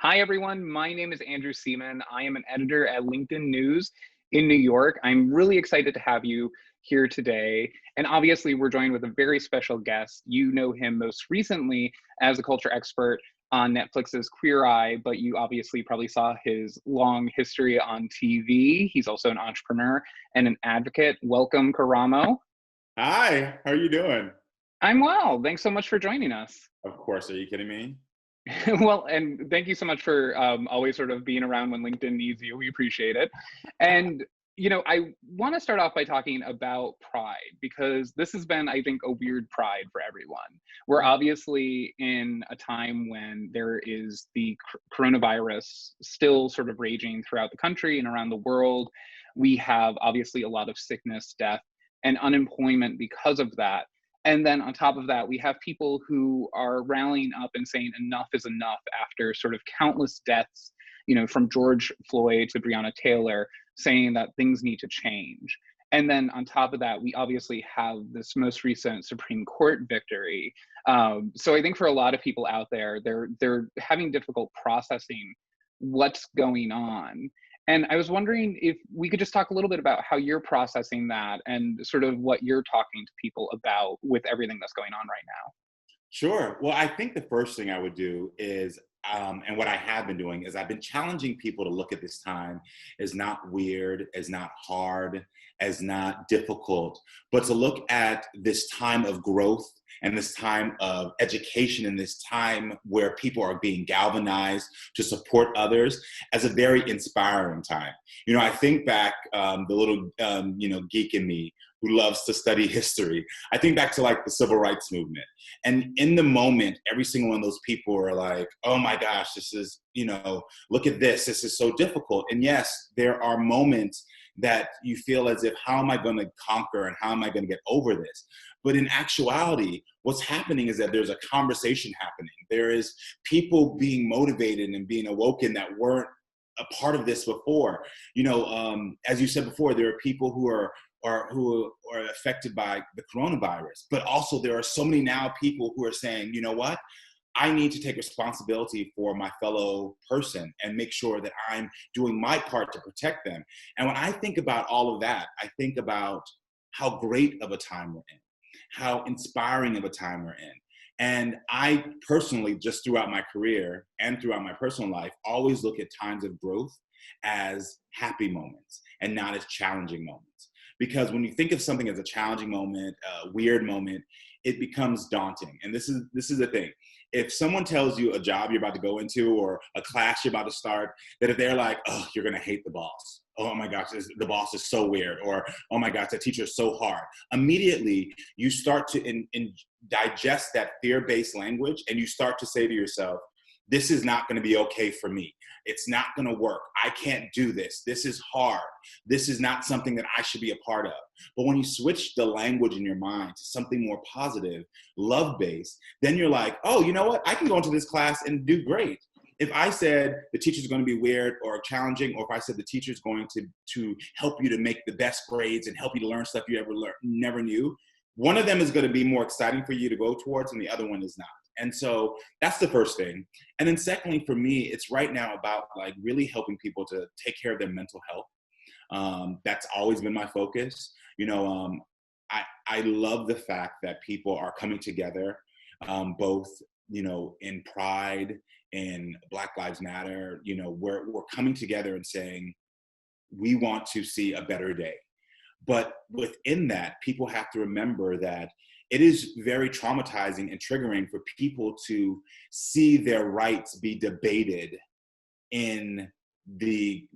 Hi, everyone. My name is Andrew Seaman. I am an editor at LinkedIn News in New York. I'm really excited to have you here today. And obviously, we're joined with a very special guest. You know him most recently as a culture expert on Netflix's Queer Eye, but you obviously probably saw his long history on TV. He's also an entrepreneur and an advocate. Welcome, Karamo. Hi, how are you doing? I'm well. Thanks so much for joining us. Of course, are you kidding me? Well, and thank you so much for always sort of being around when LinkedIn needs you. We appreciate it. And, I want to start off by talking about pride because this has been, I think, a weird pride for everyone. We're obviously in a time when there is the coronavirus still sort of raging throughout the country and around the world. We have obviously a lot of sickness, death, and unemployment because of that. And then on top of that, we have people who are rallying up and saying enough is enough after sort of countless deaths, from George Floyd to Breonna Taylor, saying that things need to change. And then on top of that, we obviously have this most recent Supreme Court victory. So I think for a lot of people out there, they're having difficult processing what's going on. And I was wondering if we could just talk a little bit about how you're processing that and sort of what you're talking to people about with everything that's going on right now. Sure. Well, I think the first thing I would do is, and what I have been doing is I've been challenging people to look at this time as not weird, as not hard, as not difficult, but to look at this time of growth and this time of education and this time where people are being galvanized to support others as a very inspiring time. I think back, the little, geek in me who loves to study history. I think back to like the civil rights movement. And in the moment, every single one of those people are like, oh my gosh, this is, look at this. This is so difficult. And yes, there are moments that you feel as if, how am I going to conquer and how am I going to get over this? But in actuality, what's happening is that there's a conversation happening. There is people being motivated and being awoken that weren't a part of this before. As you said before, there are people who are affected by the coronavirus, but also there are so many now people who are saying, you know what? I need to take responsibility for my fellow person and make sure that I'm doing my part to protect them. And when I think about all of that, I think about how great of a time we're in, how inspiring of a time we're in. And I personally, just throughout my career and throughout my personal life, always look at times of growth as happy moments and not as challenging moments. Because when you think of something as a challenging moment, a weird moment, it becomes daunting. And this is the thing. If someone tells you a job you're about to go into or a class you're about to start, that if they're like, oh, you're going to hate the boss. Oh my gosh, the boss is so weird. Or, oh my gosh, that teacher is so hard. Immediately, you start to digest that fear-based language and you start to say to yourself, this is not going to be okay for me. It's not going to work. I can't do this. This is hard. This is not something that I should be a part of. But when you switch the language in your mind to something more positive, love-based, then you're like, oh, you know what? I can go into this class and do great. If I said the teacher's going to be weird or challenging, or if I said the teacher's going to help you to make the best grades and help you to learn stuff you never knew, one of them is going to be more exciting for you to go towards and the other one is not. And so that's the first thing. And then secondly, for me, it's right now about like really helping people to take care of their mental health. That's always been my focus. I love the fact that people are coming together, both, in pride and Black Lives Matter. We're coming together and saying, we want to see a better day. But within that, people have to remember that it is very traumatizing and triggering for people to see their rights be debated in the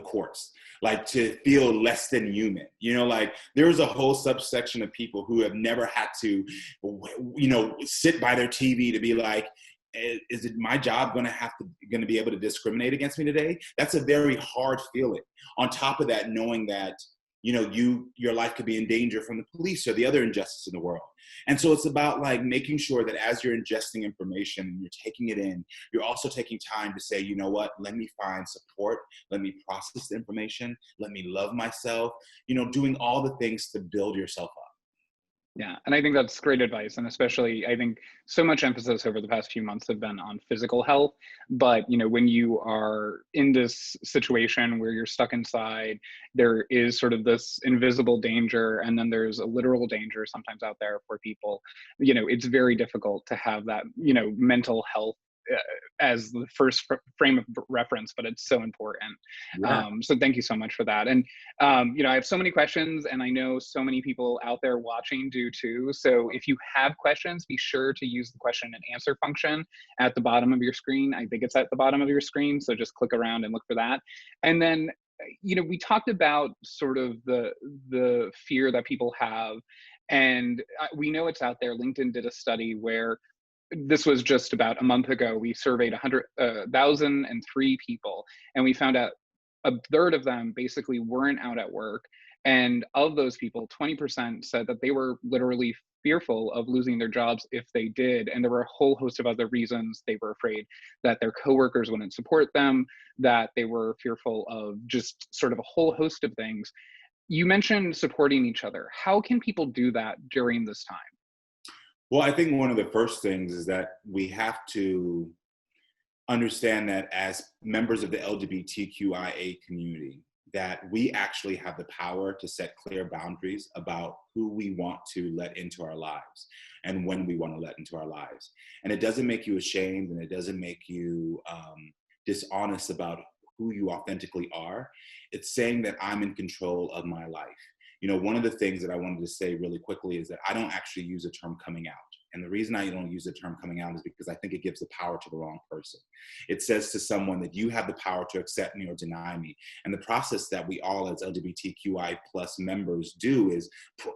courts, like to feel less than human. Like there's a whole subsection of people who have never had to, sit by their TV to be like, is it my job going to be able to discriminate against me today? That's a very hard feeling. On top of that, knowing that your life could be in danger from the police or the other injustice in the world. And so it's about like making sure that as you're ingesting information and you're taking it in, you're also taking time to say, you know what, let me find support, let me process the information, let me love myself, doing all the things to build yourself up. Yeah, and I think that's great advice. And especially, I think so much emphasis over the past few months have been on physical health. But, when you are in this situation where you're stuck inside, there is sort of this invisible danger, and then there's a literal danger sometimes out there for people. It's very difficult to have that, mental health uh, as the first frame of reference, but it's so important. Yeah. So thank you so much for that. And I have so many questions, and I know so many people out there watching do too. So if you have questions, be sure to use the question and answer function at the bottom of your screen. I think it's at the bottom of your screen. So just click around and look for that. And then, we talked about sort of the fear that people have, and we know it's out there. LinkedIn did a study where this was just about a month ago. We surveyed 1,003 people, and we found out a third of them basically weren't out at work. And of those people, 20% said that they were literally fearful of losing their jobs if they did. And there were a whole host of other reasons. They were afraid that their coworkers wouldn't support them, that they were fearful of just sort of a whole host of things. You mentioned supporting each other. How can people do that during this time? Well, I think one of the first things is that we have to understand that as members of the LGBTQIA community, that we actually have the power to set clear boundaries about who we want to let into our lives and when we want to let into our lives. And it doesn't make you ashamed, and it doesn't make you dishonest about who you authentically are. It's saying that I'm in control of my life. One of the things that I wanted to say really quickly is that I don't actually use the term coming out. And the reason I don't use the term coming out is because I think it gives the power to the wrong person. It says to someone that you have the power to accept me or deny me. And the process that we all as LGBTQI plus members do is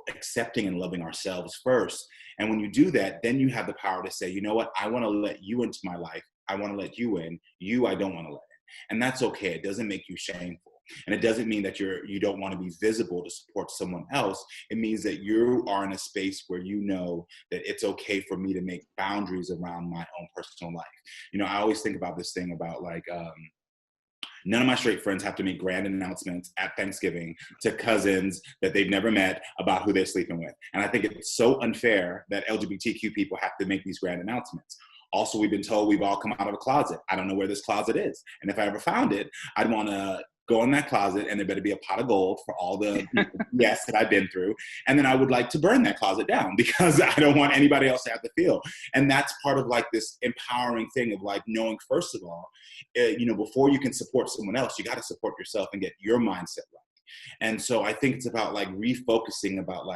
accepting and loving ourselves first. And when you do that, then you have the power to say, you know what, I want to let you into my life. I want to let you in. You, I don't want to let in. And that's okay. It doesn't make you shameful. And it doesn't mean that you don't want to be visible to support someone else. It means that you are in a space where you know that it's okay for me to make boundaries around my own personal life. I always think about this thing about none of my straight friends have to make grand announcements at Thanksgiving to cousins that they've never met about who they're sleeping with. And I think it's so unfair that LGBTQ people have to make these grand announcements. Also, we've been told we've all come out of a closet. I don't know where this closet is. And if I ever found it, I'd want to go in that closet, and there better be a pot of gold for all the yes that I've been through. And then I would like to burn that closet down because I don't want anybody else to have to feel. And that's part of this empowering thing of knowing, first of all, before you can support someone else, you got to support yourself and get your mindset right. And so I think it's about refocusing about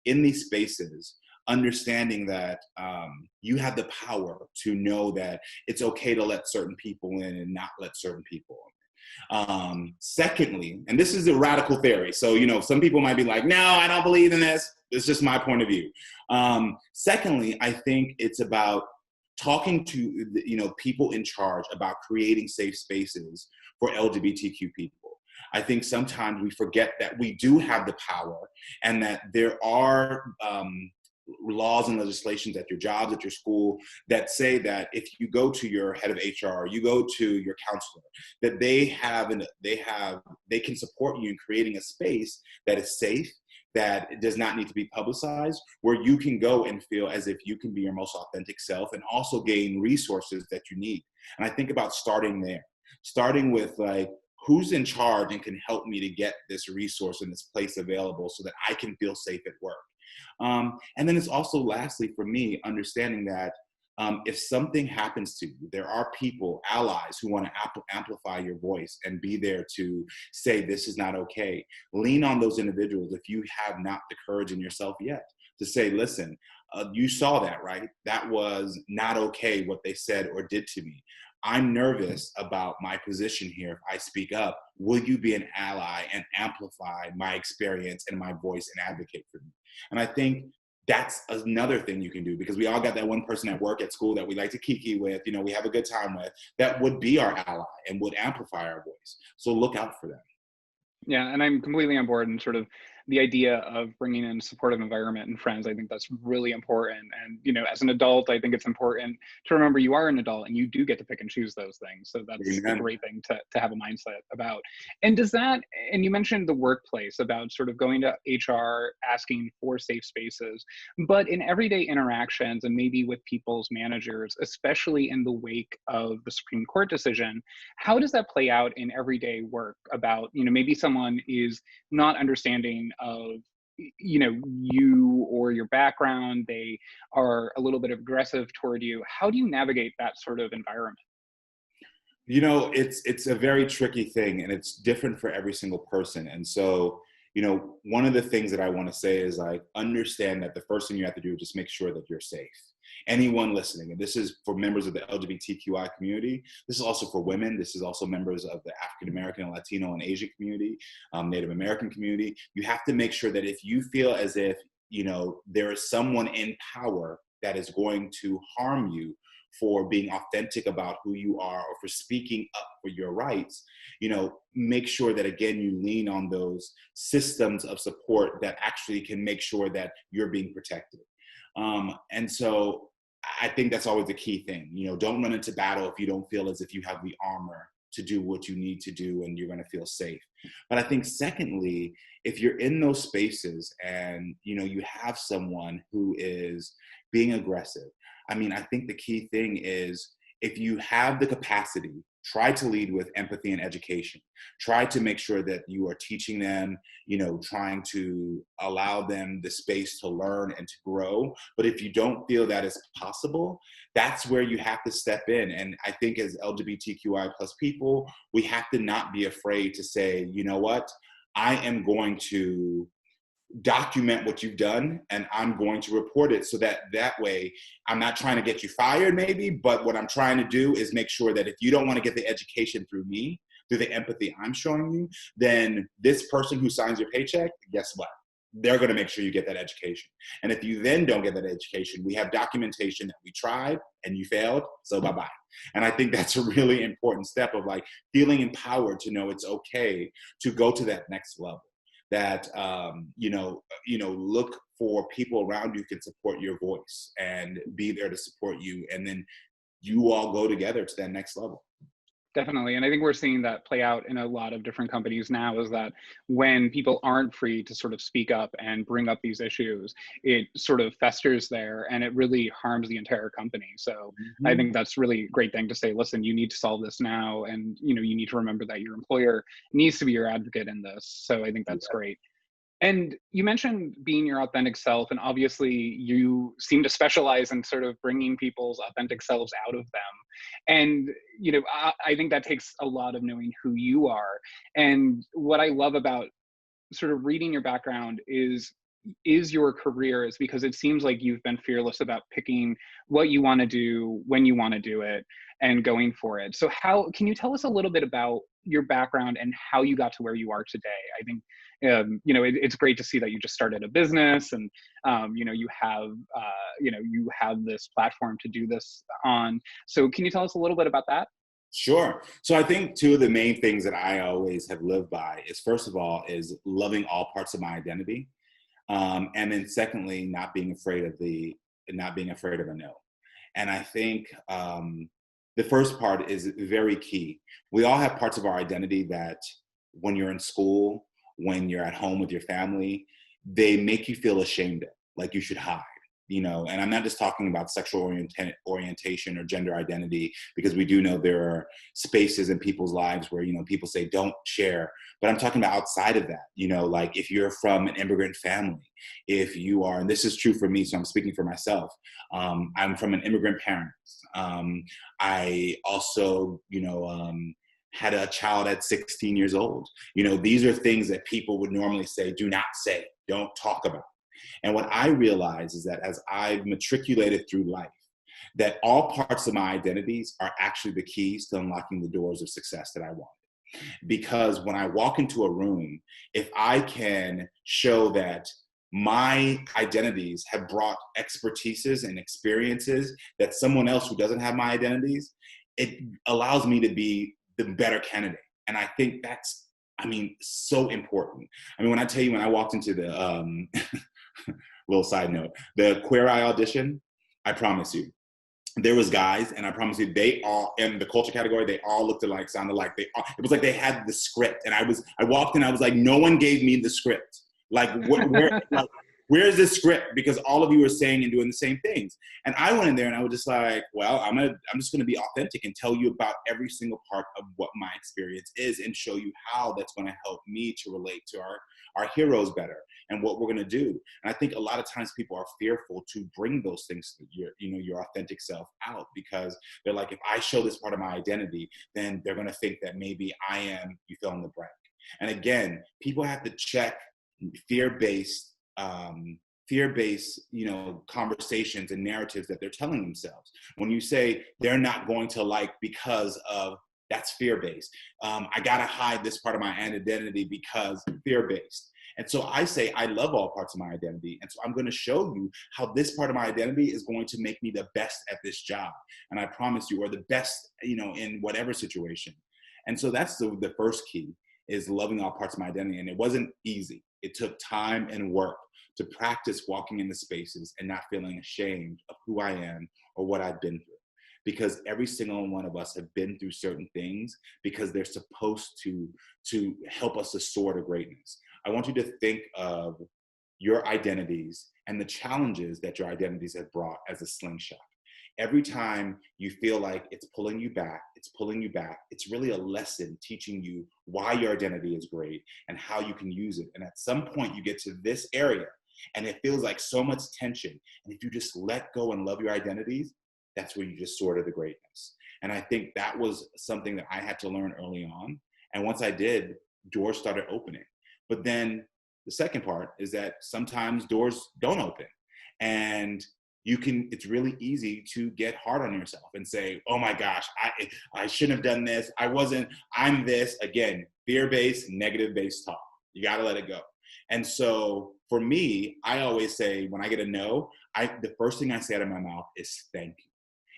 in these spaces, understanding that you have the power to know that it's okay to let certain people in and not let certain people in. Secondly, and this is a radical theory, so some people might be like, no, I don't believe in this. It's just my point of view. Secondly, I think it's about talking to people in charge about creating safe spaces for LGBTQ people. I think sometimes we forget that we do have the power, and that there are laws and legislations at your jobs, at your school, that say that if you go to your head of HR, you go to your counselor, that they can support you in creating a space that is safe, that does not need to be publicized, where you can go and feel as if you can be your most authentic self and also gain resources that you need. And I think about starting there, starting with who's in charge and can help me to get this resource and this place available so that I can feel safe at work. And then it's also, lastly, for me, understanding that if something happens to you, there are people, allies, who want to amplify your voice and be there to say this is not okay. Lean on those individuals if you have not the courage in yourself yet to say, listen, you saw that, right? That was not okay what they said or did to me. I'm nervous about my position here. If I speak up, will you be an ally and amplify my experience and my voice and advocate for me? And I think that's another thing you can do, because we all got that one person at work, at school that we like to kiki with, we have a good time with, that would be our ally and would amplify our voice. So look out for them. Yeah, and I'm completely on board, and sort of the idea of bringing in a supportive environment and friends, I think that's really important. And, as an adult, I think it's important to remember you are an adult and you do get to pick and choose those things. So that's a Amen. great thing to have a mindset about. And does that, and you mentioned the workplace about sort of going to HR, asking for safe spaces, but in everyday interactions and maybe with people's managers, especially in the wake of the Supreme Court decision, how does that play out in everyday work about, maybe someone is not understanding of you or your background, they are a little bit aggressive toward you. How do you navigate that sort of environment? It's a very tricky thing, and it's different for every single person. And so, one of the things that I want to say is, like, understand that the first thing you have to do is just make sure that you're safe. Anyone listening, and this is for members of the LGBTQI community. This is also for women. This is also members of the African American and Latino and Asian community, Native American community. You have to make sure that if you feel as if, there is someone in power that is going to harm you for being authentic about who you are or for speaking up for your rights, make sure that, again, you lean on those systems of support that actually can make sure that you're being protected. And so I think that's always the key thing. Don't run into battle if you don't feel as if you have the armor to do what you need to do and you're going to feel safe. But I think, secondly, if you're in those spaces and, you have someone who is being aggressive, I think the key thing is, if you have the capacity, try to lead with empathy and education. Try to make sure that you are teaching them, trying to allow them the space to learn and to grow. But if you don't feel that is possible, that's where you have to step in. And I think as LGBTQI plus people, we have to not be afraid to say, you know what, I am going to document what you've done and I'm going to report it, so that way I'm not trying to get you fired maybe, but what I'm trying to do is make sure that if you don't want to get the education through me, through the empathy I'm showing you, then this person who signs your paycheck, guess what? They're going to make sure you get that education. And if you then don't get that education, we have documentation that we tried and you failed, so bye-bye. And I think that's a really important step of, like, feeling empowered to know it's okay to go to that next level. That look for people around you who can support your voice and be there to support you, and then you all go together to that next level. Definitely. And I think we're seeing that play out in a lot of different companies now, is that when people aren't free to sort of speak up and bring up these issues, it sort of festers there and it really harms the entire company. So I Mm-hmm. think that's really a great thing to say, listen, you need to solve this now. And, you need to remember that your employer needs to be your advocate in this. So I think that's great. And you mentioned being your authentic self, and obviously you seem to specialize in sort of bringing people's authentic selves out of them. And, I think that takes a lot of knowing who you are. And what I love about sort of reading your background is your career, is because it seems like you've been fearless about picking what you want to do when you want to do it and going for it. So how can you tell us a little bit about your background and how you got to where you are today? I think it's great to see that you just started a business and you have this platform to do this on. So can you tell us a little bit about that? Sure. So I think two of the main things that I always have lived by is, first of all, is loving all parts of my identity. And then secondly, not being afraid of a no. And I think the first part is very key. We all have parts of our identity that, when you're in school, when you're at home with your family, they make you feel ashamed of, like you should hide. And I'm not just talking about sexual orientation or gender identity, because we do know there are spaces in people's lives where, people say don't share. But I'm talking about outside of that, like if you're from an immigrant family, if you are, and this is true for me, so I'm speaking for myself. I'm from an immigrant parent. I also, had a child at 16 years old. These are things that people would normally say, do not say, don't talk about. And what I realize is that as I've matriculated through life, that all parts of my identities are actually the keys to unlocking the doors of success that I want. Because when I walk into a room, if I can show that my identities have brought expertises and experiences that someone else who doesn't have my identities, it allows me to be the better candidate. And I think that's I mean, so important. I mean, when I tell you, when I walked into the, little side note, the Queer Eye audition, I promise you, there was guys, and I promise you, they all, in the culture category, they all looked alike, sounded like it was like they had the script. And I walked in, I was like, no one gave me the script. Like, where's the script? Because all of you are saying and doing the same things. And I went in there and I was just like, well, I'm just gonna be authentic and tell you about every single part of what my experience is and show you how that's gonna help me to relate to our heroes better and what we're gonna do. And I think a lot of times people are fearful to bring those things to your authentic self out, because they're like, if I show this part of my identity, then they're gonna think that maybe I am, you fill in the blank. And again, people have to check fear-based, conversations and narratives that they're telling themselves. When you say they're not going to like because of, that's fear-based. I gotta hide this part of my identity because fear-based. And so I say, I love all parts of my identity. And so I'm gonna show you how this part of my identity is going to make me the best at this job. And I promise you, or the best, in whatever situation. And so that's the first key, is loving all parts of my identity. And it wasn't easy. It took time and work to practice walking into spaces and not feeling ashamed of who I am or what I've been through. Because every single one of us have been through certain things, because they're supposed to help us to soar to greatness. I want you to think of your identities and the challenges that your identities have brought as a slingshot. Every time you feel like it's pulling you back, it's really a lesson teaching you why your identity is great and how you can use it. And at some point you get to this area and it feels like so much tension. And if you just let go and love your identities, that's where you just soar to the greatness. And I think that was something that I had to learn early on. And once I did, doors started opening. But then the second part is that sometimes doors don't open. And it's really easy to get hard on yourself and say, oh my gosh, I shouldn't have done this. I'm this. Again, fear-based, negative-based talk. You got to let it go. And so for me, I always say, when I get a no, the first thing I say out of my mouth is thank you.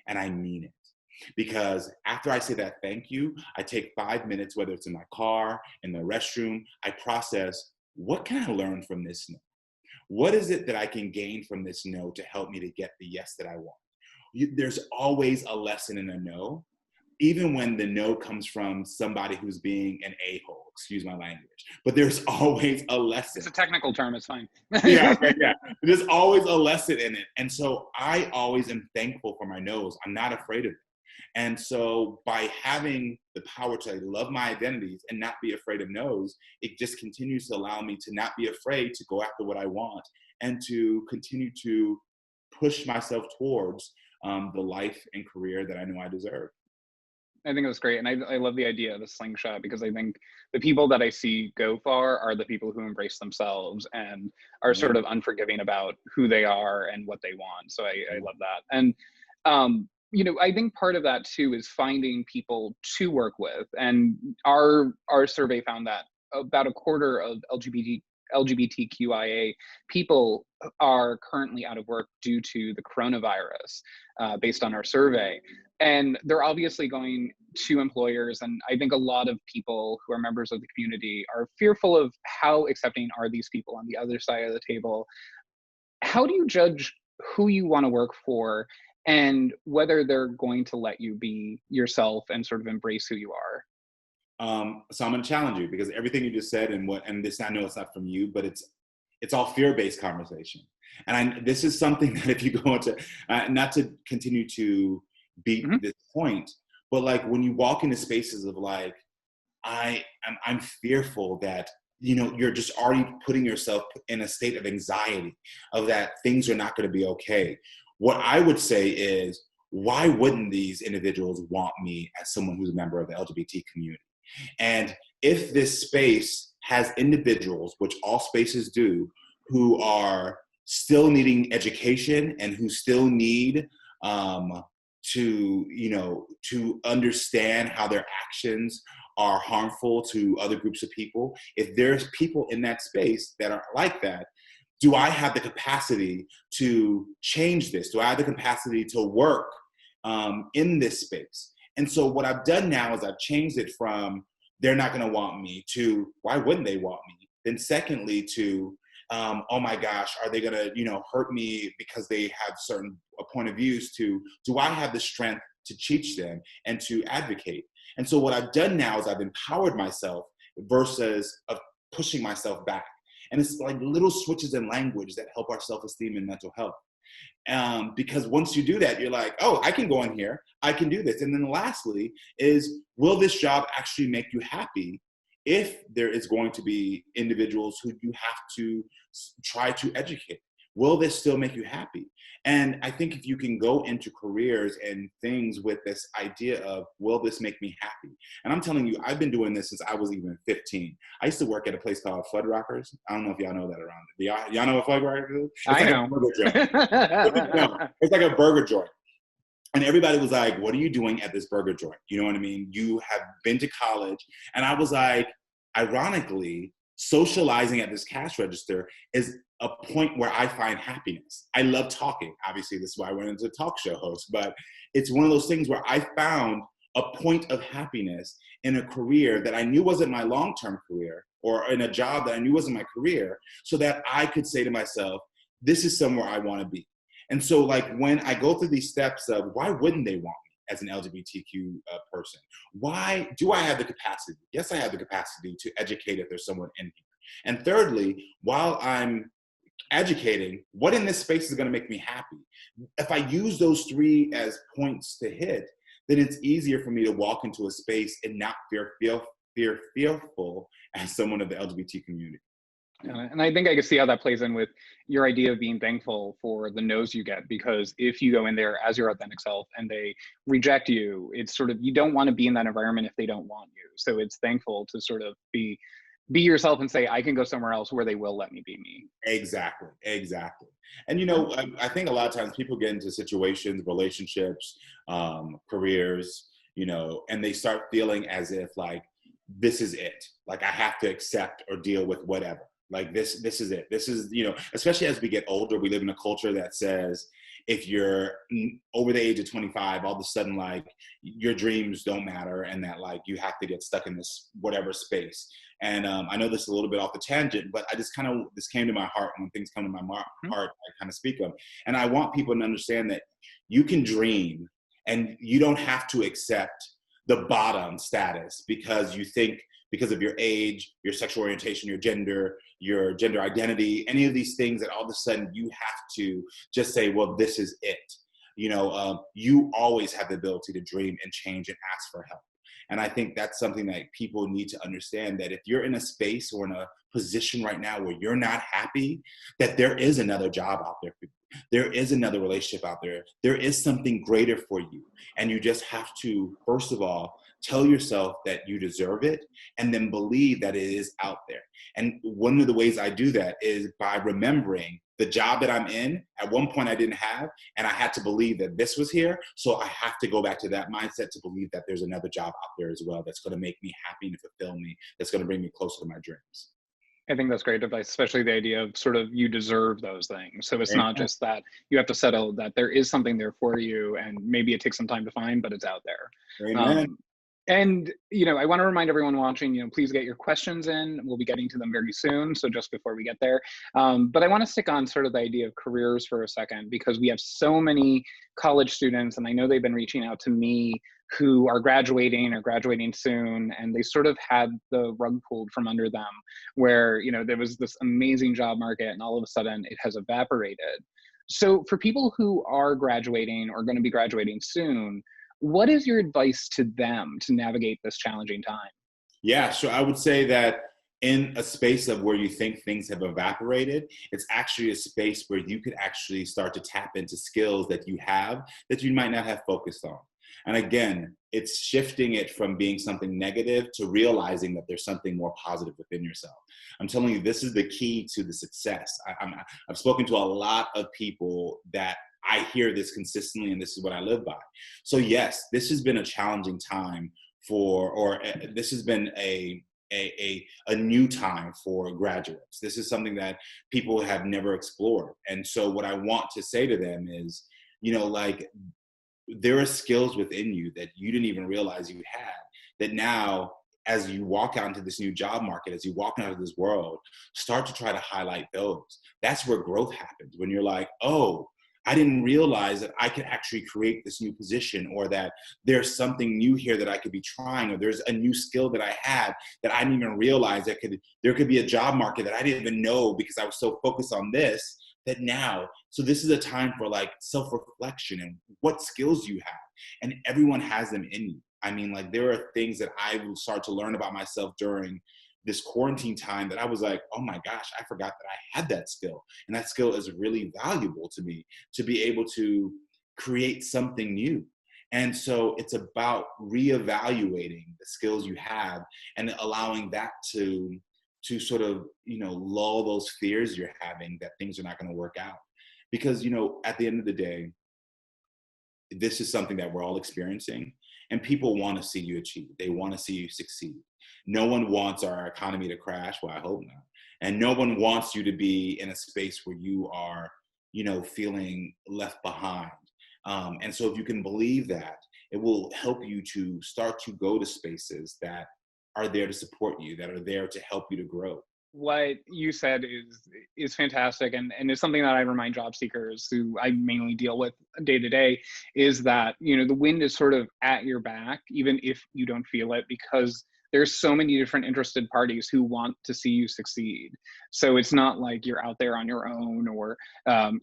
And I mean it. Because after I say that thank you, I take 5 minutes, whether it's in my car, in the restroom, I process, what can I learn from this no? What is it that I can gain from this no to help me to get the yes that I want? There's always a lesson in a no, even when the no comes from somebody who's being an a-hole, excuse my language. But there's always a lesson. It's a technical term, it's fine. Yeah. There's always a lesson in it. And so I always am thankful for my no's. I'm not afraid of it. And so by having the power to love my identities and not be afraid of no's, it just continues to allow me to not be afraid to go after what I want and to continue to push myself towards the life and career that I know I deserve. I think it was great. And I love the idea of the slingshot, because I think the people that I see go far are the people who embrace themselves and are sort of unforgiving about who they are and what they want. So I love that. And, I think part of that too is finding people to work with. And our survey found that about a quarter of LGBTQIA people are currently out of work due to the coronavirus, based on our survey. And they're obviously going to employers. And I think a lot of people who are members of the community are fearful of how accepting are these people on the other side of the table. How do you judge who you want to work for and whether they're going to let you be yourself and sort of embrace who you are? So I'm going to challenge you, because everything you just said and this, I know it's not from you, but it's all fear-based conversation. And this is something that if you go into, not to continue to beat this point, but like when you walk into spaces of like, I'm fearful that, you're just already putting yourself in a state of anxiety of that things are not going to be okay. What I would say is, why wouldn't these individuals want me as someone who's a member of the LGBT community? And if this space has individuals, which all spaces do, who are still needing education and who still need to understand how their actions are harmful to other groups of people, if there's people in that space that are like that, do I have the capacity to change this? Do I have the capacity to work in this space? And so what I've done now is I've changed it from they're not going to want me, to why wouldn't they want me? Then secondly, to oh my gosh, are they going to, hurt me because they have certain point of views, to do I have the strength to teach them and to advocate? And so what I've done now is I've empowered myself versus of pushing myself back. And it's like little switches in language that help our self-esteem and mental health. Because once you do that, you're like, oh, I can go in here, I can do this. And then lastly is, will this job actually make you happy? If there is going to be individuals who you have to try to educate, will this still make you happy? And I think if you can go into careers and things with this idea of, will this make me happy? And I'm telling you, I've been doing this since I was even 15. I used to work at a place called Flood Rockers. I don't know if y'all know that around it. Y'all know what Flood Rockers is? It's I like know. a burger joint. No, it's like a burger joint. And everybody was like, what are you doing at this burger joint? You know what I mean? You have been to college. And I was like, ironically, socializing at this cash register is a point where I find happiness. I love talking. Obviously, this is why I went into talk show host, but it's one of those things where I found a point of happiness in a career that I knew wasn't my long-term career, or in a job that I knew wasn't my career, so that I could say to myself, this is somewhere I want to be. And so like when I go through these steps of, why wouldn't they want me as an LGBTQ person? Why do I have the capacity? Yes, I have the capacity to educate if there's someone in here. And thirdly, while I'm educating, what in this space is going to make me happy? If I use those three as points to hit, then it's easier for me to walk into a space and not fearful as someone of the LGBT community. And I think I can see how that plays in with your idea of being thankful for the no's you get, because if you go in there as your authentic self and they reject you, it's sort of, you don't want to be in that environment if they don't want you. So it's thankful to sort of be yourself and say, I can go somewhere else where they will let me be me. Exactly. And I think a lot of times people get into situations, relationships, careers, and they start feeling as if like, this is it. Like I have to accept or deal with whatever. Like this is it. This is, especially as we get older, we live in a culture that says if you're over the age of 25, all of a sudden like your dreams don't matter, and that like you have to get stuck in this whatever space. And I know this is a little bit off the tangent, but this came to my heart. When things come to my heart, I kind of speak of. And I want people to understand that you can dream and you don't have to accept the bottom status because you think, because of your age, your sexual orientation, your gender identity, any of these things, that all of a sudden you have to just say, well, this is it. You always have the ability to dream and change and ask for help. And I think that's something that people need to understand, that if you're in a space or in a position right now where you're not happy, that there is another job out there for you. There is another relationship out there. There is something greater for you. And you just have to, first of all, tell yourself that you deserve it, and then believe that it is out there. And one of the ways I do that is by remembering the job that I'm in. At one point I didn't have, and I had to believe that this was here. So I have to go back to that mindset to believe that there's another job out there as well that's going to make me happy and fulfill me, that's going to bring me closer to my dreams. I think that's great advice, especially the idea of sort of you deserve those things. So it's Amen. not just that you have to settle, that there is something there for you, and maybe it takes some time to find, but it's out there. Amen. And, I want to remind everyone watching, please get your questions in. We'll be getting to them very soon. So just before we get there, but I want to stick on sort of the idea of careers for a second, because we have so many college students, and I know they've been reaching out to me, who are graduating or graduating soon, and they sort of had the rug pulled from under them, where, there was this amazing job market and all of a sudden it has evaporated. So for people who are graduating or going to be graduating soon, what is your advice to them to navigate this challenging time? Yeah, so I would say that in a space of where you think things have evaporated, it's actually a space where you could actually start to tap into skills that you have that you might not have focused on. And again, it's shifting it from being something negative to realizing that there's something more positive within yourself. I'm telling you, this is the key to the success. I've spoken to a lot of people that I hear this consistently, and this is what I live by. So yes, this has been a challenging time this has been a new time for graduates. This is something that people have never explored. And so what I want to say to them is, there are skills within you that you didn't even realize you had, that now as you walk out into this new job market, as you walk out of this world, start to try to highlight those. That's where growth happens, when you're like, oh, I didn't realize that I could actually create this new position, or that there's something new here that I could be trying, or there's a new skill that I had that I didn't even realize that there could be a job market that I didn't even know because I was so focused on this, that now, so this is a time for like self-reflection and what skills you have. And everyone has them in you. I mean, like, there are things that I will start to learn about myself during this quarantine time that I was like, oh my gosh, I forgot that I had that skill. And that skill is really valuable to me, to be able to create something new. And so it's about reevaluating the skills you have and allowing that to sort of, lull those fears you're having that things are not going to work out. Because, at the end of the day, this is something that we're all experiencing, and people want to see you achieve. They want to see you succeed. No one wants our economy to crash. Well, I hope not. And no one wants you to be in a space where you are, feeling left behind. And so if you can believe that, it will help you to start to go to spaces that are there to support you, that are there to help you to grow. What you said is fantastic, and is something that I remind job seekers who I mainly deal with day to day, is that the wind is sort of at your back even if you don't feel it, because there's so many different interested parties who want to see you succeed. So it's not like you're out there on your own, or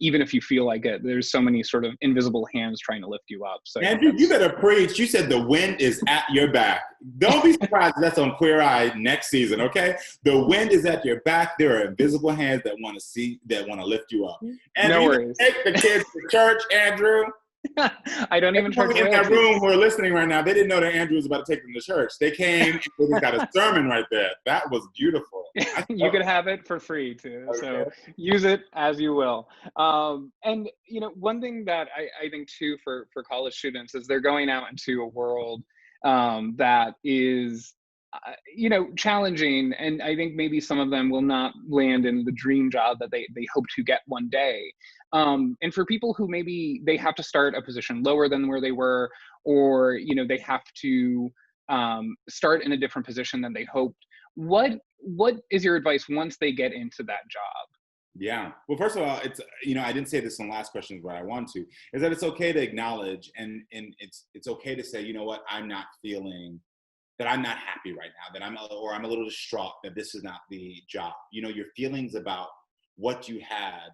even if you feel like it, there's so many sort of invisible hands trying to lift you up. So Andrew, you better preach. You said the wind is at your back. Don't be surprised if that's on Queer Eye next season, okay? The wind is at your back. There are invisible hands that want to lift you up. Andrew, no worries. Take the kids to church, Andrew. I don't even charge in that room who are listening right now, they didn't know that Andrew was about to take them to church. They came and they just got a sermon right there. That was beautiful. You could have it for free too. Okay. So use it as you will. And one thing that I think too for college students is they're going out into a world that is challenging, and I think maybe some of them will not land in the dream job that they hope to get one day. And for people who maybe they have to start a position lower than where they were, or they have to start in a different position than they hoped, what is your advice once they get into that job? Yeah. Well, first of all, it's, I didn't say this in the last question, but I want to, is that it's okay to acknowledge, and it's okay to say, you know what, I'm not feeling that, I'm not happy right now, that I'm a little distraught that this is not the job. Your feelings about what you had,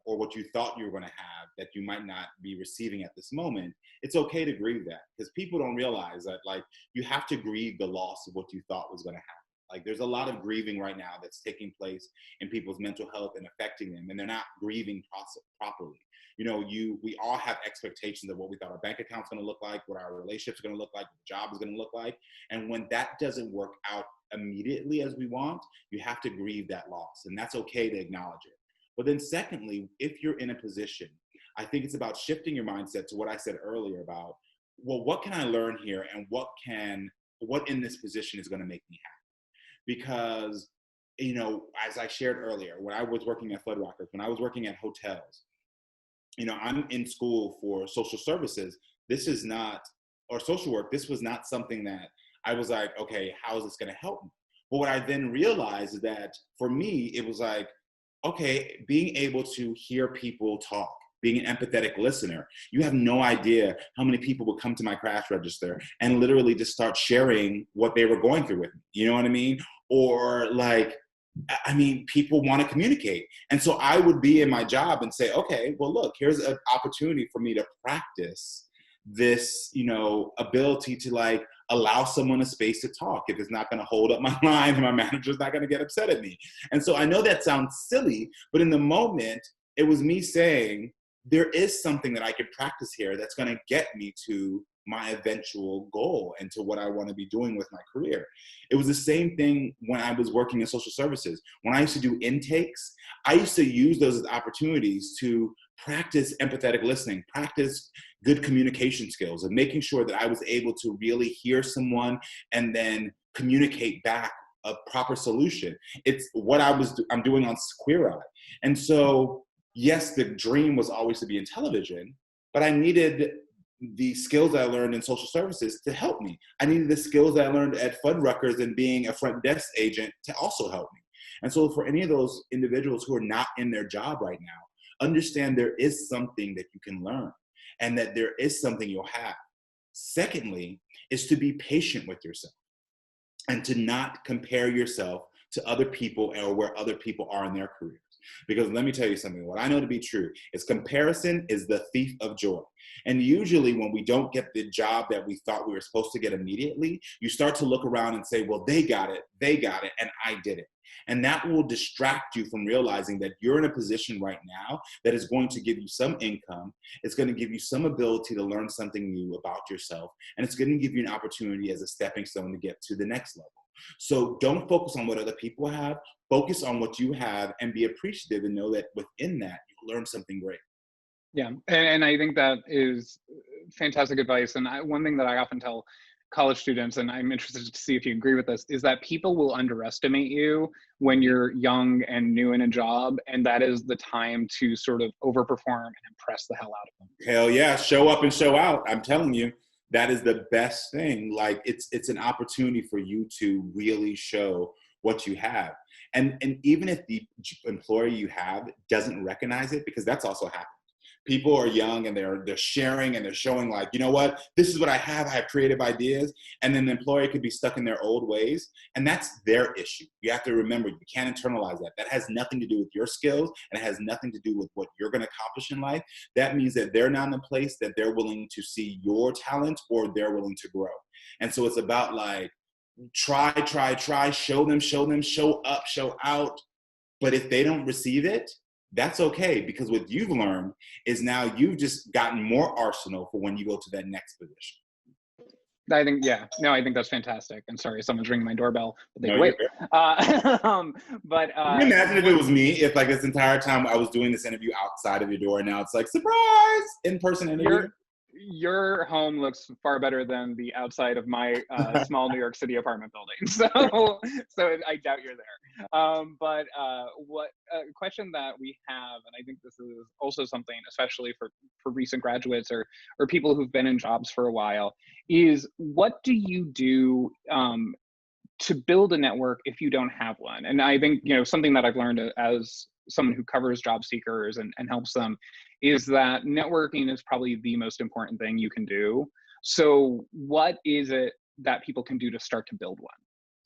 or what you thought you were going to have that you might not be receiving at this moment, it's okay to grieve that, because people don't realize that, like, you have to grieve the loss of what you thought was going to happen. Like, there's a lot of grieving right now that's taking place in people's mental health and affecting them, and they're not grieving properly. We all have expectations of what we thought our bank account's going to look like, what our relationships are going to look like, what the job is going to look like. And when that doesn't work out immediately as we want, you have to grieve that loss, and that's okay to acknowledge it. But then secondly, if you're in a position, I think it's about shifting your mindset to what I said earlier about, well, what can I learn here, and what in this position is going to make me happy? Because, as I shared earlier, when I was working at Floodwalkers, when I was working at hotels, I'm in school for social services. This is not, or social work, this was not something that I was like, okay, how is this going to help me? But what I then realized is that for me, it was like, okay, being able to hear people talk, being an empathetic listener. You have no idea how many people would come to my crash register and literally just start sharing what they were going through with me. You know what I mean? Or people want to communicate. And so I would be in my job and say, okay, well, look, here's an opportunity for me to practice this, ability to allow someone a space to talk if it's not going to hold up my line and my manager's not going to get upset at me. And so I know that sounds silly, but in the moment, it was me saying, there is something that I could practice here that's going to get me to my eventual goal and to what I want to be doing with my career. It was the same thing when I was working in social services. When I used to do intakes, I used to use those as opportunities to practice empathetic listening, practice good communication skills, and making sure that I was able to really hear someone and then communicate back a proper solution. It's what I'm doing on Queer Eye. And so, yes, the dream was always to be in television, but I needed the skills that I learned in social services to help me. I needed the skills that I learned at Fuddruckers and being a front desk agent to also help me. And so for any of those individuals who are not in their job right now, understand there is something that you can learn and that there is something you'll have. Secondly, is to be patient with yourself and to not compare yourself to other people or where other people are in their careers. Because let me tell you something, what I know to be true is comparison is the thief of joy. And usually when we don't get the job that we thought we were supposed to get immediately, you start to look around and say, well, they got it, and I did it. And that will distract you from realizing that you're in a position right now that is going to give you some income. It's going to give you some ability to learn something new about yourself. And it's going to give you an opportunity as a stepping stone to get to the next level. So don't focus on what other people have. Focus on what you have and be appreciative and know that within that, you'll learn something great. Yeah, and I think that is fantastic advice. And one thing that I often tell college students, and I'm interested to see if you agree with this, is that people will underestimate you when you're young and new in a job, and that is the time to sort of overperform and impress the hell out of them. Hell yeah, show up and show out. I'm telling you, that is the best thing. Like it's an opportunity for you to really show what you have. And even if the employer you have doesn't recognize it, because that's also happened. People are young and they're sharing and they're showing like, you know what, this is what I have creative ideas. And then the employer could be stuck in their old ways. And that's their issue. You have to remember, you can't internalize that. That has nothing to do with your skills and it has nothing to do with what you're going to accomplish in life. That means that they're not in a place that they're willing to see your talent or they're willing to grow. And so it's about like, try, show them, show up, show out. But if they don't receive it, that's okay, because what you've learned is now you've just gotten more arsenal for when you go to that next position. I think that's fantastic. I'm sorry, someone's ringing my doorbell, but they No, wait. Can you imagine if it was me, if like this entire time I was doing this interview outside of your door and now it's like, surprise, in-person interview? Your home looks far better than the outside of my small New York City apartment building. So I doubt you're there. But what a question that we have, and I think this is also something, especially for recent graduates or people who've been in jobs for a while, is what do you do to build a network if you don't have one? And I think, something that I've learned as someone who covers job seekers and helps them is that networking is probably the most important thing you can do. So what is it that people can do to start to build one?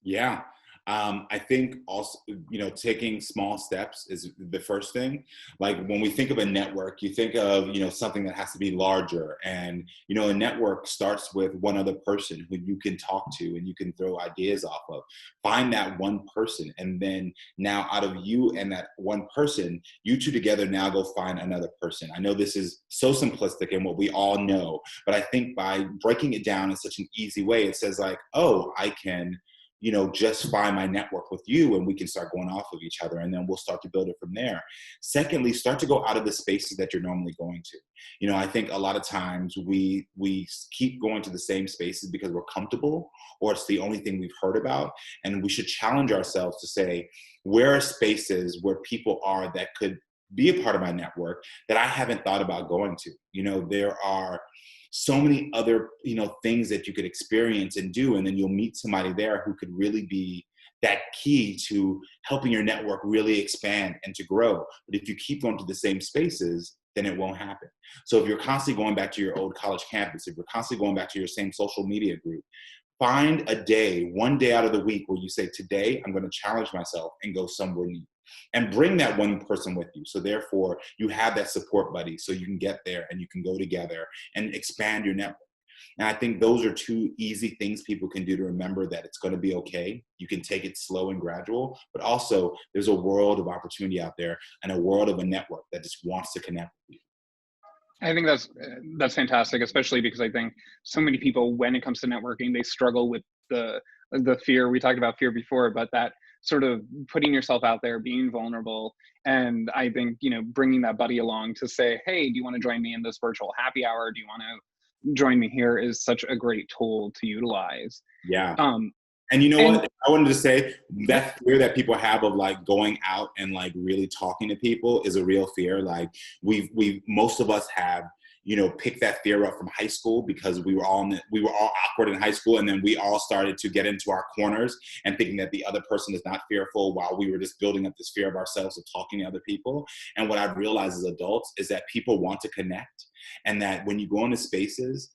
Yeah. I think also, taking small steps is the first thing. Like when we think of a network, you think of, something that has to be larger. And, a network starts with one other person who you can talk to and you can throw ideas off of. Find that one person. And then now out of you and that one person, you two together now go find another person. I know this is so simplistic and what we all know, but I think by breaking it down in such an easy way, it says like, oh, I can just find my network with you and we can start going off of each other and then we'll start to build it from there. Secondly, start to go out of the spaces that you're normally going to. I think a lot of times we keep going to the same spaces because we're comfortable or it's the only thing we've heard about. And we should challenge ourselves to say, where are spaces where people are that could be a part of my network that I haven't thought about going to? There are so many other, things that you could experience and do, and then you'll meet somebody there who could really be that key to helping your network really expand and to grow. But if you keep going to the same spaces, then it won't happen. So if you're constantly going back to your old college campus, if you're constantly going back to your same social media group, find a day, one day out of the week where you say, today, I'm going to challenge myself and go somewhere new. And bring that one person with you. So therefore, you have that support buddy so you can get there and you can go together and expand your network. And I think those are two easy things people can do to remember that it's going to be okay. You can take it slow and gradual, but also there's a world of opportunity out there and a world of a network that just wants to connect with you. I think that's fantastic, especially because I think so many people, when it comes to networking, they struggle with the fear. We talked about fear before, but that sort of putting yourself out there, being vulnerable. And I think, bringing that buddy along to say, hey, do you want to join me in this virtual happy hour? Do you want to join me here? Is such a great tool to utilize. Yeah. And what I wanted to say, that fear that people have of like going out and like really talking to people is a real fear. Like most of us have pick that fear up from high school, because we were all awkward in high school, and then we all started to get into our corners and thinking that the other person is not fearful, while we were just building up this fear of ourselves of talking to other people. And what I've realized as adults is that people want to connect, and that when you go into spaces,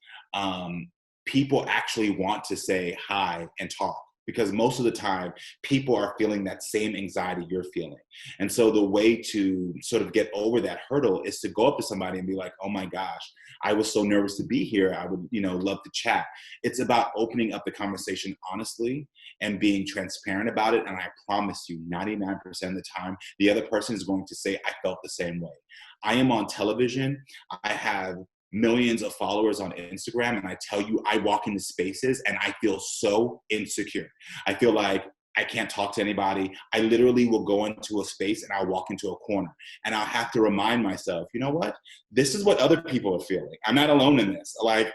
people actually want to say hi and talk, because most of the time people are feeling that same anxiety you're feeling. And so the way to sort of get over that hurdle is to go up to somebody and be like, oh my gosh, I was so nervous to be here. I would, love to chat. It's about opening up the conversation honestly and being transparent about it. And I promise you, 99% of the time, the other person is going to say, I felt the same way. I am on television. I have millions of followers on Instagram, and I tell you, I walk into spaces and I feel so insecure. I feel like I can't talk to anybody. I literally will go into a space and I'll walk into a corner and I'll have to remind myself, you know what? This is what other people are feeling. I'm not alone in this. Like,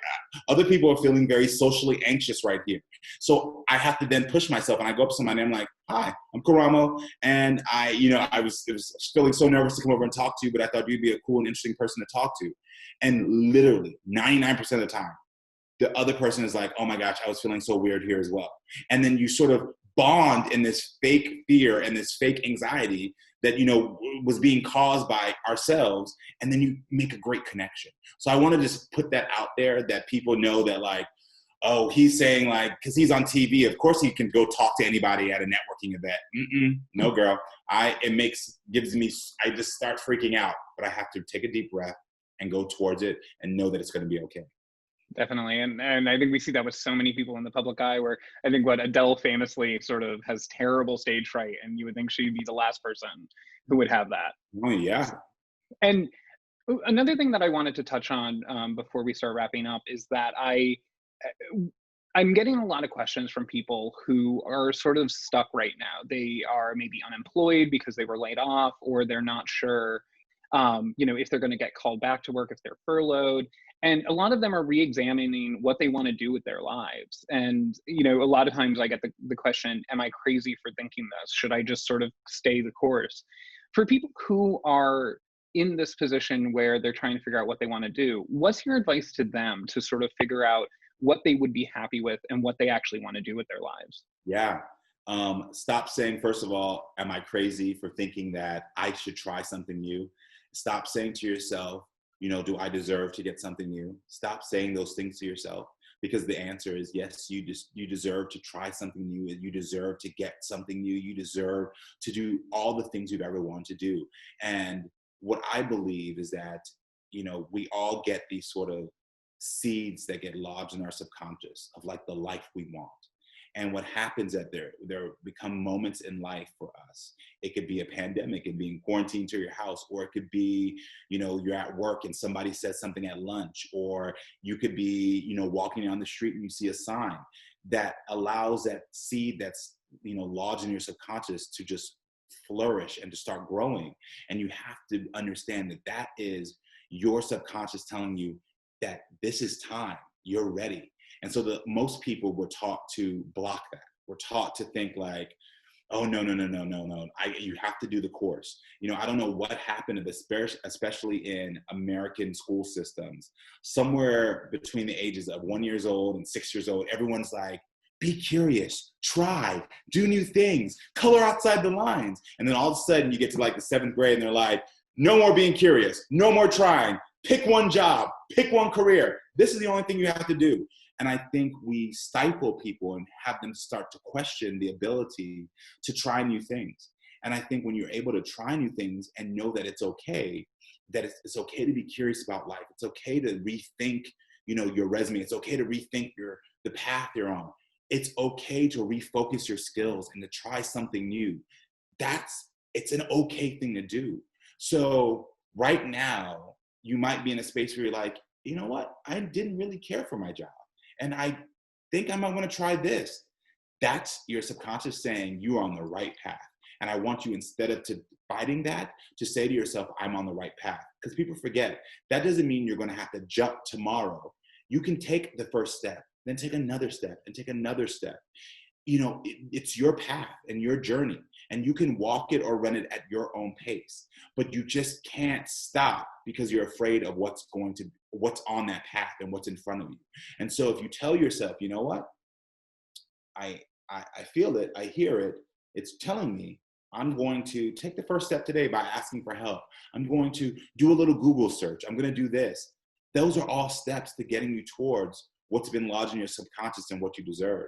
other people are feeling very socially anxious right here. So I have to then push myself, and I go up to somebody and I'm like, hi, I'm Karamo. And I was feeling so nervous to come over and talk to you, but I thought you'd be a cool and interesting person to talk to. And literally 99% of the time, the other person is like, oh my gosh, I was feeling so weird here as well. And then you sort of bond in this fake fear and this fake anxiety that, was being caused by ourselves. And then you make a great connection. So I want to just put that out there, that people know that, like, oh, he's saying, like, because he's on TV, of course he can go talk to anybody at a networking event. No, girl. I just start freaking out, but I have to take a deep breath and go towards it and know that it's going to be okay. Definitely. And I think we see that with so many people in the public eye, where I think what Adele famously sort of has terrible stage fright, and you would think she'd be the last person who would have that. Oh, yeah. And another thing that I wanted to touch on before we start wrapping up is that I'm getting a lot of questions from people who are sort of stuck right now. They are maybe unemployed because they were laid off, or they're not sure if they're going to get called back to work, if they're furloughed. And a lot of them are re-examining what they want to do with their lives. And, a lot of times I get the question, am I crazy for thinking this? Should I just sort of stay the course? For people who are in this position where they're trying to figure out what they want to do, what's your advice to them to sort of figure out what they would be happy with and what they actually want to do with their lives? Yeah. Stop saying, first of all, am I crazy for thinking that I should try something new? Stop saying to yourself, do I deserve to get something new? Stop saying those things to yourself, because the answer is yes, you deserve to try something new. You deserve to get something new. You deserve to do all the things you've ever wanted to do. And what I believe is that, we all get these sort of seeds that get lodged in our subconscious of, like, the life we want. And what happens that there become moments in life for us. It could be a pandemic and being quarantined to your house, or it could be, you're at work and somebody says something at lunch, or you could be, walking down the street and you see a sign that allows that seed that's, lodged in your subconscious to just flourish and to start growing. And you have to understand that that is your subconscious telling you that this is time, you're ready. And so most people were taught to block that. We're taught to think like, oh, no. You have to do the course. I don't know what happened, especially in American school systems. Somewhere between the ages of 1 year old and 6 years old, everyone's like, be curious, try, do new things, color outside the lines. And then all of a sudden you get to like the 7th grade and they're like, no more being curious, no more trying, pick one job, pick one career. This is the only thing you have to do. And I think we stifle people and have them start to question the ability to try new things. And I think when you're able to try new things and know that it's okay, that it's okay to be curious about life. It's okay to rethink, your resume. It's okay to rethink the path you're on. It's okay to refocus your skills and to try something new. It's an okay thing to do. So right now, you might be in a space where you're like, you know what? I didn't really care for my job. And I think I might want to try this. That's your subconscious saying you are on the right path. And I want you, instead of fighting that, to say to yourself, I'm on the right path. Because people forget, that doesn't mean you're going to have to jump tomorrow. You can take the first step, then take another step, and take another step. It's your path and your journey, and you can walk it or run it at your own pace. But you just can't stop because you're afraid of what's going to what's on that path and what's in front of you. And so if you tell yourself, you know what, I feel it, I hear it, it's telling me, I'm going to take the first step today by asking for help. I'm going to do a little Google search. I'm going to do this. Those are all steps to getting you towards what's been lodged in your subconscious and what you deserve.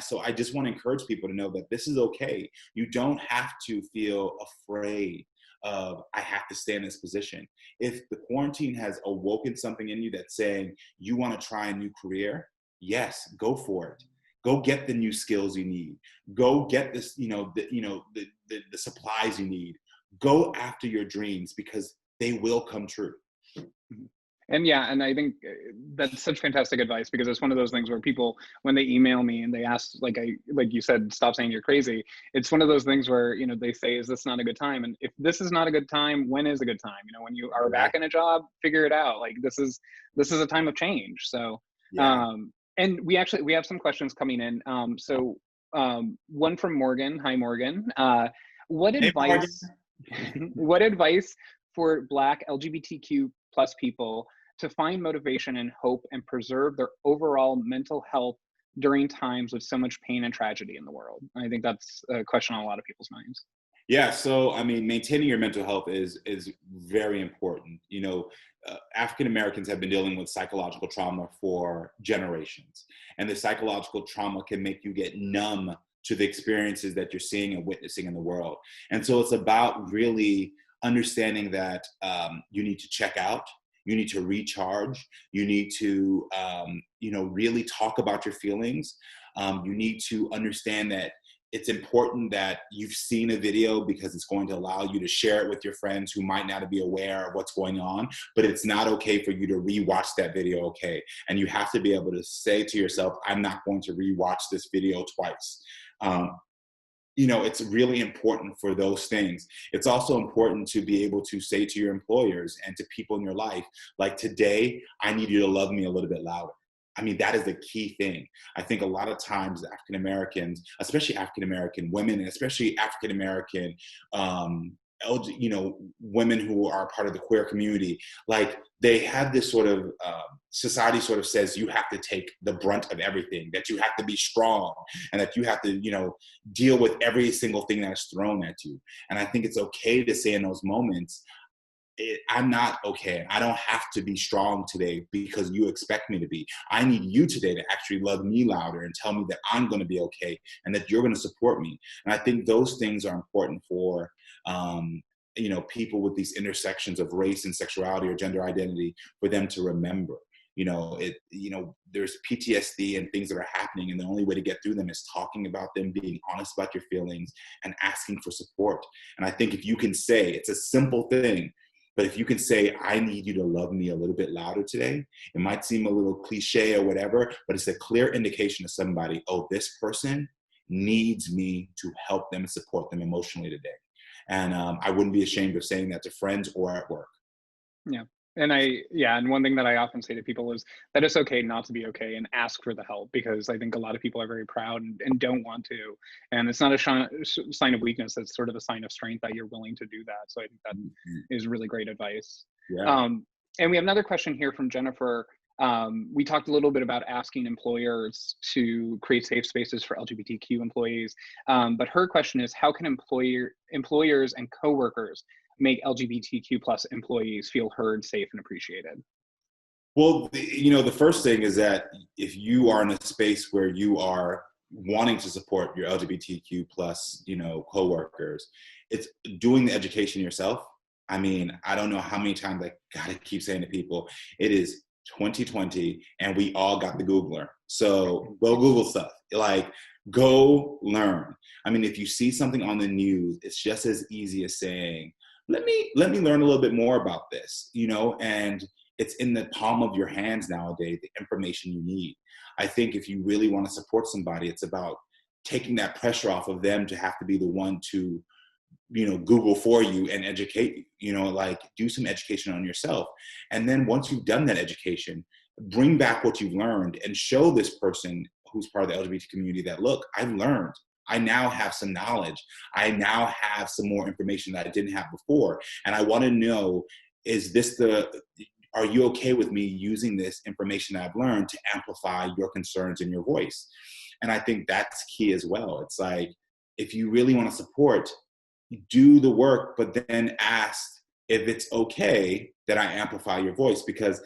So I just want to encourage people to know that this is okay. You don't have to feel afraid of, I have to stay in this position. If the quarantine has awoken something in you that's saying you want to try a new career, yes, go for it. Go get the new skills you need. Go get this, the supplies you need. Go after your dreams because they will come true. And yeah, and I think that's such fantastic advice, because it's one of those things where people, when they email me and they ask, like you said, stop saying you're crazy. It's one of those things where, they say, is this not a good time? And if this is not a good time, when is a good time? When you are back in a job, figure it out. Like this is a time of change. So, Yeah. and we have some questions coming in. One from Morgan. Hi, Morgan. What Hey, Morgan. advice, what advice for Black LGBTQ plus people to find motivation and hope and preserve their overall mental health during times with so much pain and tragedy in the world? I think that's a question on a lot of people's minds. Yeah, so I mean, maintaining your mental health is very important. African Americans have been dealing with psychological trauma for generations, and the psychological trauma can make you get numb to the experiences that you're seeing and witnessing in the world. And so it's about really understanding that you need to check out, you need to recharge, you need to really talk about your feelings. You need to understand that it's important that you've seen a video because it's going to allow you to share it with your friends who might not be aware of what's going on, but it's not okay for you to rewatch that video, okay? And you have to be able to say to yourself, I'm not going to rewatch this video twice. It's really important for those things. It's also important to be able to say to your employers and to people in your life, like, today, I need you to love me a little bit louder. I mean, that is the key thing. I think a lot of times African Americans, especially African American women, and especially African American, women who are part of the queer community, like, they have this sort of society sort of says you have to take the brunt of everything, that you have to be strong, and that you have to, deal with every single thing that's thrown at you. And I think it's okay to say in those moments, I'm not okay. I don't have to be strong today because you expect me to be. I need you today to actually love me louder and tell me that I'm going to be okay and that you're going to support me. And I think those things are important for, people with these intersections of race and sexuality or gender identity, for them to remember. There's PTSD and things that are happening, and the only way to get through them is talking about them, being honest about your feelings, and asking for support. And I think if you can say, it's a simple thing, but if you can say, I need you to love me a little bit louder today, it might seem a little cliche or whatever, but it's a clear indication to somebody, oh, this person needs me to help them and support them emotionally today. And I wouldn't be ashamed of saying that to friends or at work. Yeah. And one thing that I often say to people is that it's okay not to be okay, and ask for the help, because I think a lot of people are very proud and don't want to. And it's not a sign of weakness. It's sort of a sign of strength that you're willing to do that. So I think that is really great advice. Yeah. And we have another question here from Jennifer. We talked a little bit about asking employers to create safe spaces for LGBTQ employees. But her question is, how can employers and coworkers make LGBTQ plus employees feel heard, safe, and appreciated? Well, the first thing is that if you are in a space where you are wanting to support your LGBTQ plus, coworkers, it's doing the education yourself. I mean, I don't know how many times I gotta keep saying to people, it is 2020 and we all got the Googler. So go Google stuff. Like, go learn. I mean, if you see something on the news, it's just as easy as saying, let me learn a little bit more about this, and it's in the palm of your hands nowadays, the information you need. I think if you really want to support somebody, it's about taking that pressure off of them to have to be the one to, Google for you and educate, like, do some education on yourself. And then once you've done that education, bring back what you've learned and show this person who's part of the LGBT community that, look, I've learned. I now have some knowledge. I now have some more information that I didn't have before. And I want to know, are you okay with me using this information I've learned to amplify your concerns and your voice? And I think that's key as well. It's like, if you really want to support, do the work, but then ask if it's okay that I amplify your voice. Because,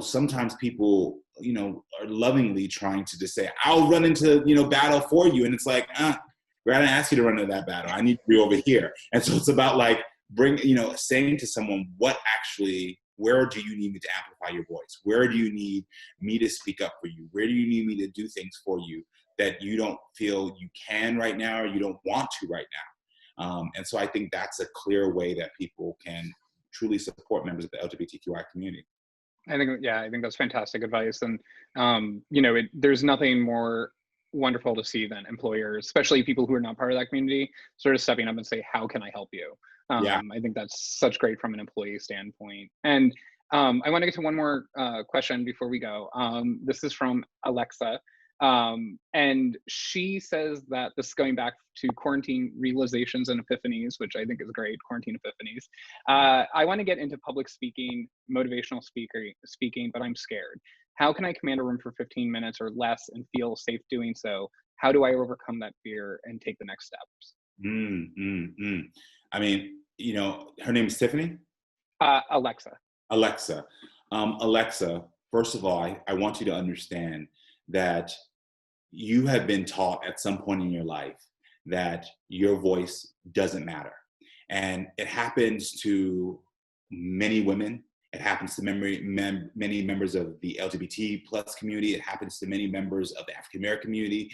sometimes people, are lovingly trying to just say, I'll run into, battle for you. And it's like, we're going to ask you to run into that battle. I need to be over here. And so it's about like, saying to someone, where do you need me to amplify your voice? Where do you need me to speak up for you? Where do you need me to do things for you that you don't feel you can right now, or you don't want to right now? And so I think that's a clear way that people can truly support members of the LGBTQI community. I think that's fantastic advice. And, there's nothing more wonderful to see than employers, especially people who are not part of that community, sort of stepping up and say, how can I help you? Yeah. I think that's such great from an employee standpoint. And I want to get to one more question before we go. This is from Alexa. And she says that this is going back to quarantine realizations and epiphanies, which I think is great, quarantine epiphanies. I want to get into public speaking, motivational speaking, but I'm scared. How can I command a room for 15 minutes or less and feel safe doing so? How do I overcome that fear and take the next steps? I mean, her name is Tiffany? Alexa. Alexa, first of all, I want you to understand that you have been taught at some point in your life that your voice doesn't matter. And it happens to many women. It happens to many members of the LGBT plus community. It happens to many members of the African American community.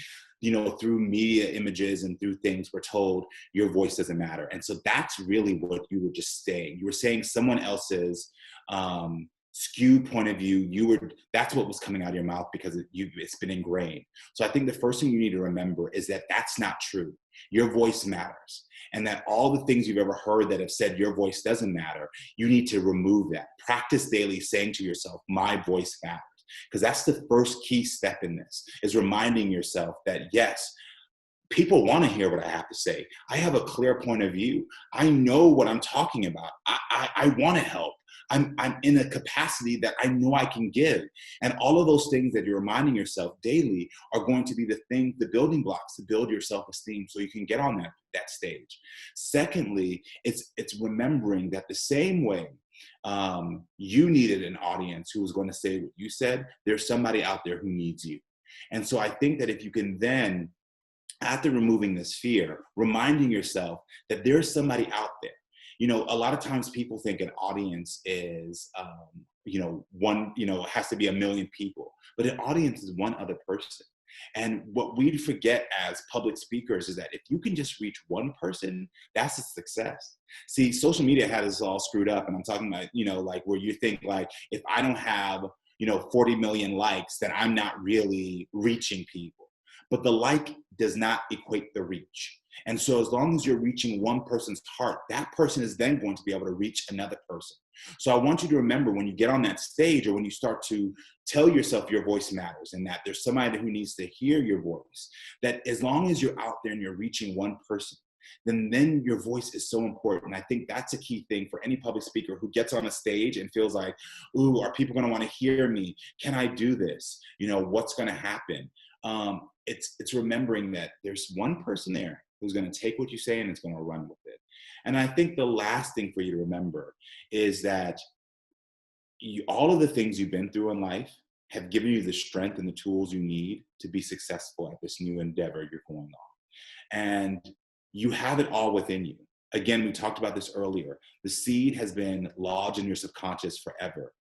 Through media images and through things, we're told your voice doesn't matter. And so that's really what you were just saying. You were saying someone else's skewed point of view. That's what was coming out of your mouth because it's been ingrained. So I think the first thing you need to remember is that that's not true. Your voice matters. And that all the things you've ever heard that have said your voice doesn't matter, you need to remove that. Practice daily saying to yourself, my voice matters. Because that's the first key step in this, is reminding yourself that, yes, people want to hear what I have to say. I have a clear point of view. I know what I'm talking about. I want to help. I'm in a capacity that I know I can give. And all of those things that you're reminding yourself daily are going to be the building blocks to build your self-esteem so you can get on that stage. Secondly, it's remembering that the same way you needed an audience who was going to say what you said, there's somebody out there who needs you. And so I think that if you can then, after removing this fear, reminding yourself that there's somebody out there. A lot of times people think an audience is, has to be 1 million people, but an audience is one other person. And what we forget as public speakers is that if you can just reach one person, that's a success. See, social media had us all screwed up. And I'm talking about, like where you think like, if I don't have, 40 million likes, then I'm not really reaching people. But the like does not equate the reach. And so as long as you're reaching one person's heart, that person is then going to be able to reach another person. So I want you to remember when you get on that stage or when you start to tell yourself your voice matters and that there's somebody who needs to hear your voice, that as long as you're out there and you're reaching one person, then your voice is so important. I think that's a key thing for any public speaker who gets on a stage and feels like, ooh, are people going to want to hear me? Can I do this? What's going to happen? It's remembering that there's one person there who's going to take what you say and it's going to run with it. And I think the last thing for you to remember is that all of the things you've been through in life have given you the strength and the tools you need to be successful at this new endeavor you're going on. And you have it all within you. Again, we talked about this earlier. The seed has been lodged in your subconscious forever.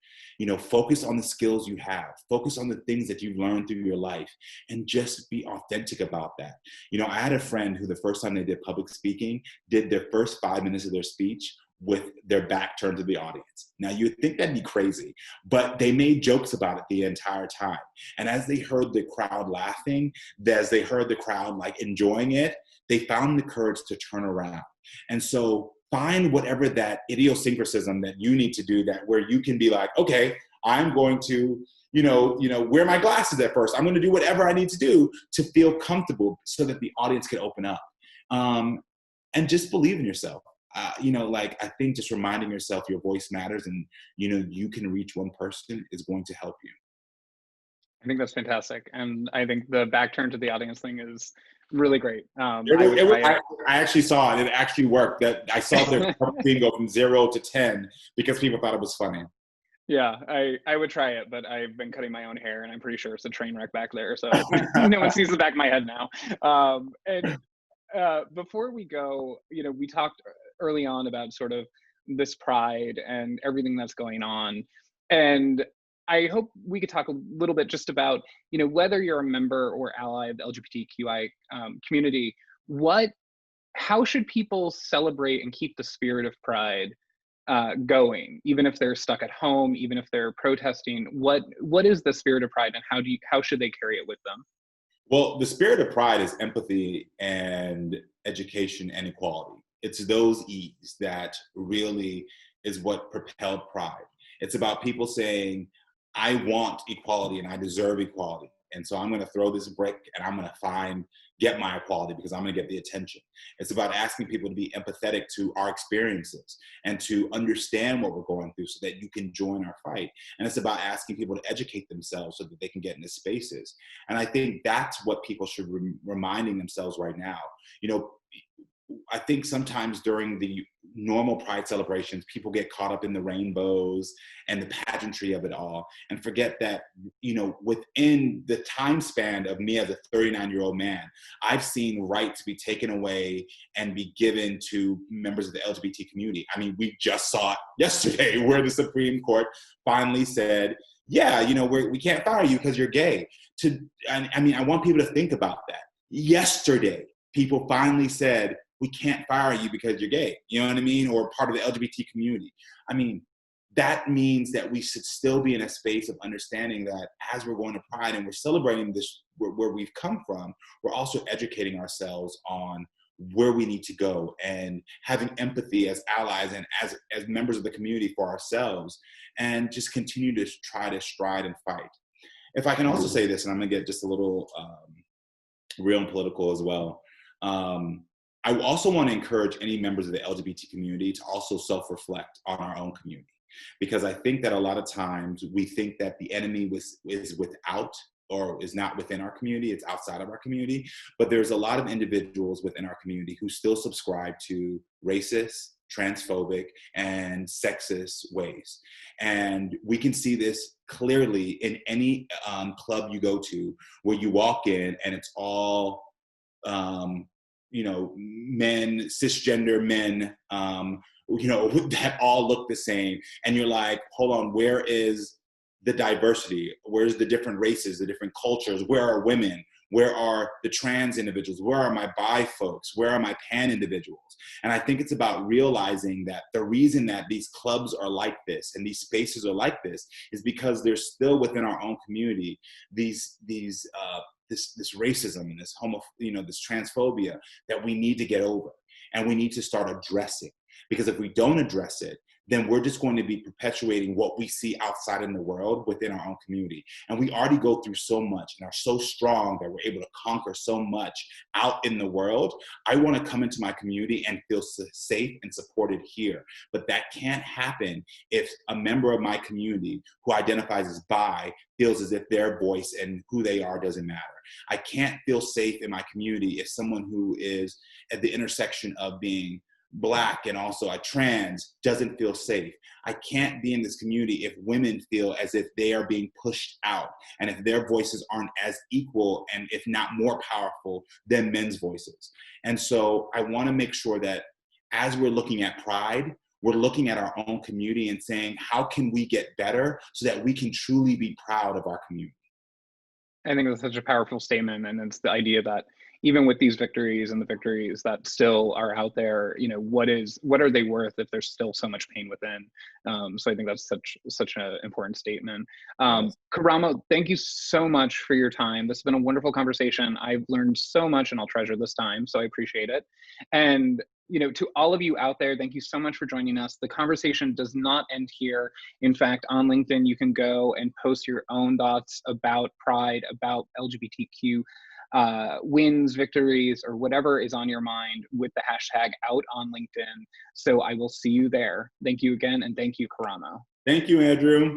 Focus on the skills you have. Focus on the things that you've learned through your life and just be authentic about that. I had a friend who the first time they did public speaking, did their first 5 minutes of their speech with their back turned to the audience. Now you'd think that'd be crazy, but they made jokes about it the entire time. And as they heard the crowd laughing, as they heard the crowd like enjoying it, they found the courage to turn around. And so find whatever that idiosyncrasism that you need to do that where you can be like, okay, I'm going to, wear my glasses at first. I'm going to do whatever I need to do to feel comfortable so that the audience can open up. And just believe in yourself. I think just reminding yourself your voice matters, and you can reach one person is going to help you. I think that's fantastic. And I think the back turn to the audience thing is really great. It I was, would it was, try it. I actually saw it. It actually worked. That I saw the thing go from 0 to 10 because people thought it was funny. Yeah, I would try it, but I've been cutting my own hair and I'm pretty sure it's a train wreck back there. So no one sees the back of my head now. And before we go, we talked early on about sort of this pride and everything that's going on. And I hope we could talk a little bit just about, whether you're a member or ally of the LGBTQI community, how should people celebrate and keep the spirit of pride going, even if they're stuck at home, even if they're protesting? What is the spirit of pride, and how should they carry it with them? Well, the spirit of pride is empathy and education and equality. It's those E's that really is what propelled pride. It's about people saying, I want equality and I deserve equality. And so I'm going to throw this brick and I'm going to get my equality because I'm going to get the attention. It's about asking people to be empathetic to our experiences and to understand what we're going through so that you can join our fight. And it's about asking people to educate themselves so that they can get into spaces. And I think that's what people should be reminding themselves right now. I think sometimes during the normal Pride celebrations, people get caught up in the rainbows and the pageantry of it all and forget that, within the time span of me as a 39-year-old man, I've seen rights be taken away and be given to members of the LGBT community. I mean, we just saw it yesterday where the Supreme Court finally said, yeah, we can't fire you because you're gay. I want people to think about that. Yesterday, people finally said, we can't fire you because you're gay, you know what I mean? Or part of the LGBT community. I mean, that means that we should still be in a space of understanding that as we're going to Pride and we're celebrating this, where we've come from, we're also educating ourselves on where we need to go and having empathy as allies and as members of the community for ourselves, and just continue to try to stride and fight. If I can also say this, and I'm gonna get just a little real and political as well. I also want to encourage any members of the LGBT community to also self-reflect on our own community, because I think that a lot of times we think that the enemy is without or is not within our community, it's outside of our community, but there's a lot of individuals within our community who still subscribe to racist, transphobic, and sexist ways. And we can see this clearly in any club you go to where you walk in and it's all men, cisgender men, that all look the same. And you're like, hold on, where is the diversity? Where's the different races, the different cultures? Where are women? Where are the trans individuals? Where are my bi folks? Where are my pan individuals? And I think it's about realizing that the reason that these clubs are like this and these spaces are like this is because there's still within our own community this racism and this transphobia that we need to get over and we need to start addressing. Because if we don't address it, then we're just going to be perpetuating what we see outside in the world within our own community. And we already go through so much and are so strong that we're able to conquer so much out in the world. I want to come into my community and feel safe and supported here. But that can't happen if a member of my community who identifies as bi feels as if their voice and who they are doesn't matter. I can't feel safe in my community if someone who is at the intersection of being Black and also a trans doesn't feel safe. I can't be in this community if women feel as if they are being pushed out and if their voices aren't as equal and if not more powerful than men's voices. And so I want to make sure that as we're looking at Pride, we're looking at our own community and saying, how can we get better so that we can truly be proud of our community? I think that's such a powerful statement, and it's the idea that even with these victories and the victories that still are out there, what are they worth if there's still so much pain within? So I think that's such an important statement. Karamo, thank you so much for your time. This has been a wonderful conversation. I've learned so much, and I'll treasure this time. So I appreciate it. And to all of you out there, thank you so much for joining us. The conversation does not end here. In fact, on LinkedIn, you can go and post your own thoughts about Pride, about LGBTQ wins, victories, or whatever is on your mind with the hashtag out on LinkedIn. So I will see you there. Thank you again, and thank you, Karamo. Thank you, Andrew.